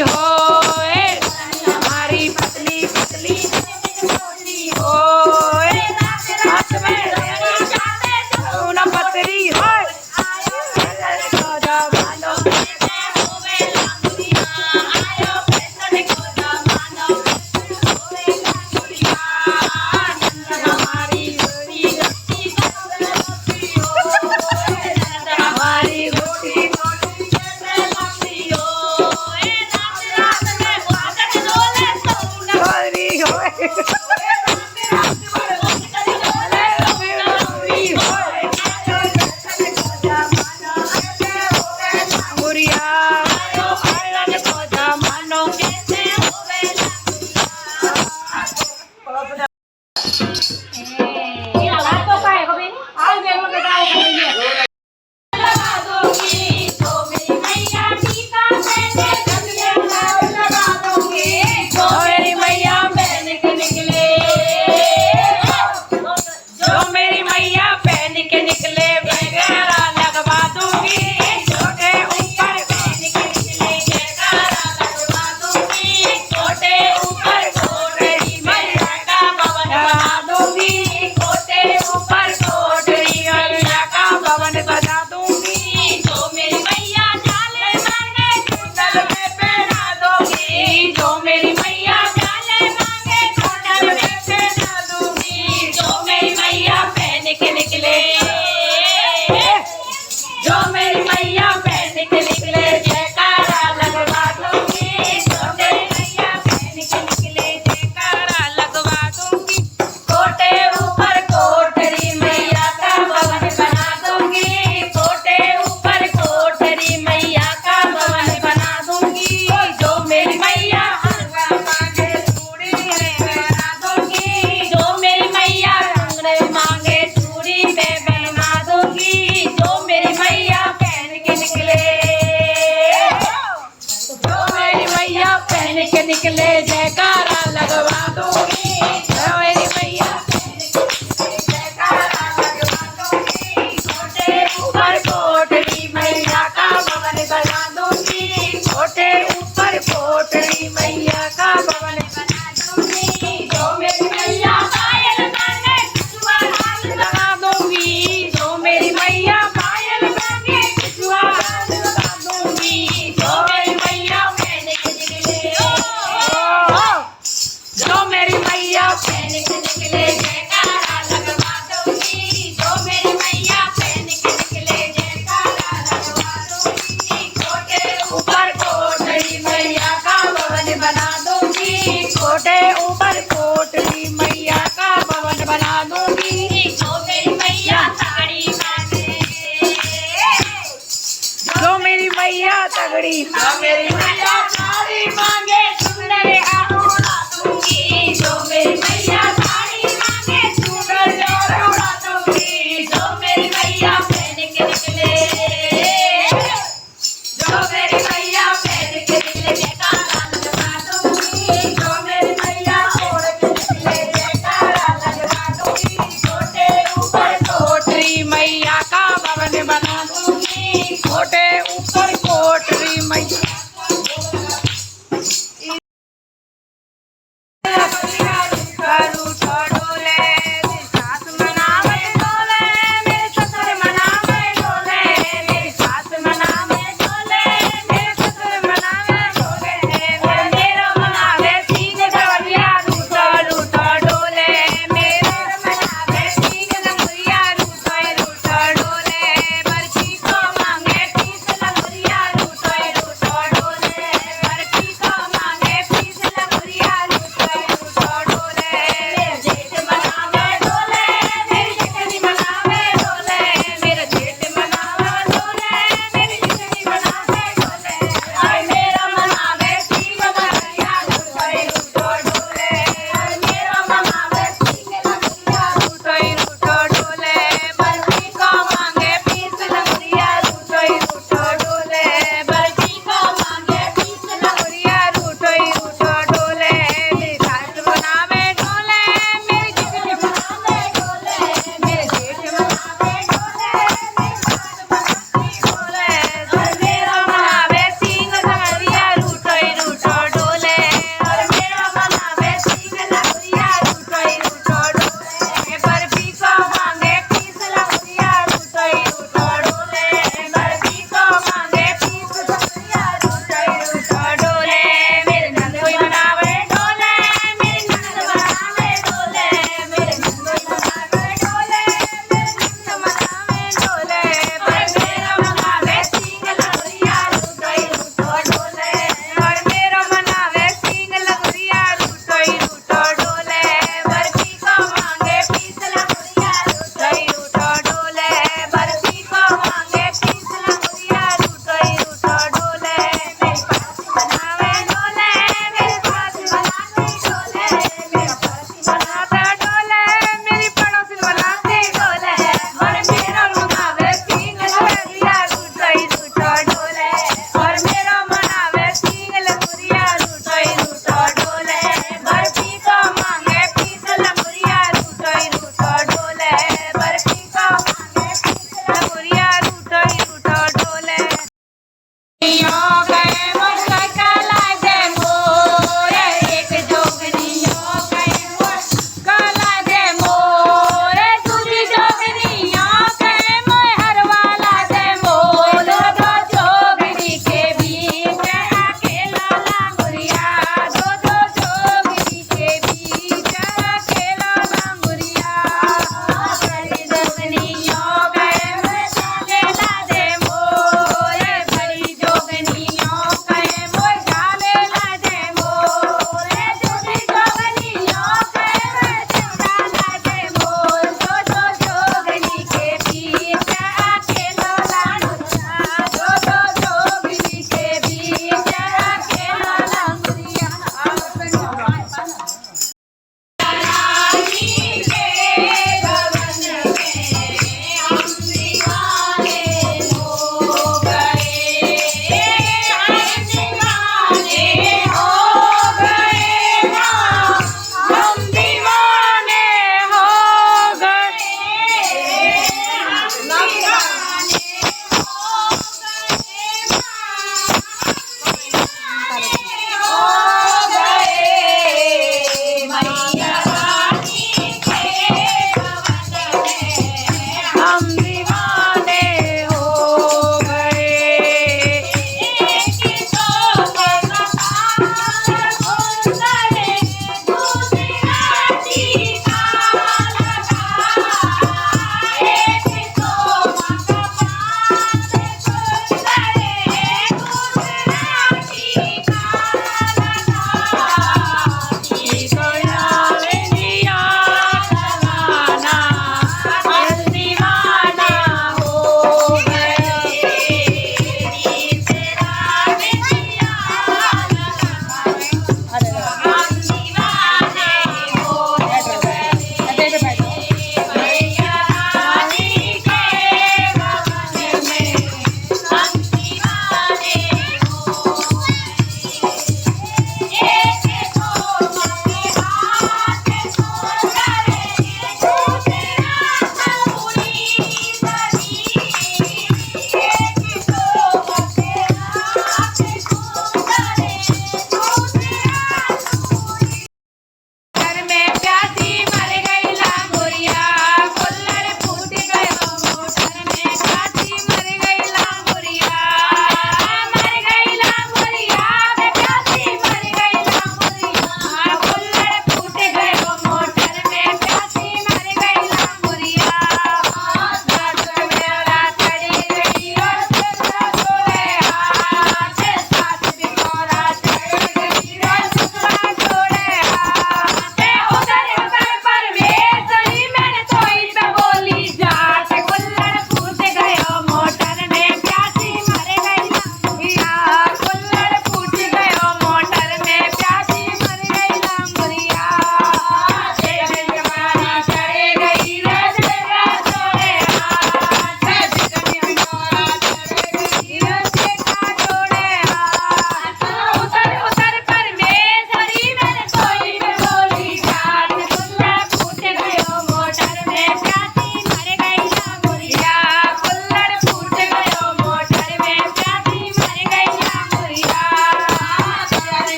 हो हमारी पतली पतली छोटी हो हाथ में न पतली हो निकले जयकारा लगवा दूंगी मेरी मैया जयकारा लगवा दूंगी छोटे ऊपर कोठरी मैया का भवन बना दूंगी छोटे ऊपर कोठरी मैया का भवन बना दूंगी जो मेरी मैया पायल मांगे बिछुआ हाथ लगा दूंगी जो मेरी मैया पायल मांगे बिछुआ हाथ लगा दूंगी जो मेरी मैया पहन के निकले जो मेरी मैया पहन के निकले जयकारा लगवा दूंगी जो मेरी मैया पहन के निकले जयकारा लगवा दूंगी छोटे ऊपर कोठरी मैया का भवन बना दूंगी छोटे ऊपर कोठरी मैया का भवन बना दूंगी जो मेरी मैया साड़ी मांगे जो मेरी मैया तगड़ी जो मेरी मैया साड़ी मांगे सुंदर उड़ा दूंगी जो मेरी मैया साड़ी मांगे सुंदर उड़ा दूंगी जो मेरी मैया पहन के निकले जो मेरी मैया पहन के निकले जयकारा लगवा दूंगी जो मेरी मैया ओढ़ के निकले जयकारा लगवा दूंगी छोटे ऊपर कोठरी मैया का भवन बना दूंगी छोटे ऊपर कोठरी मैया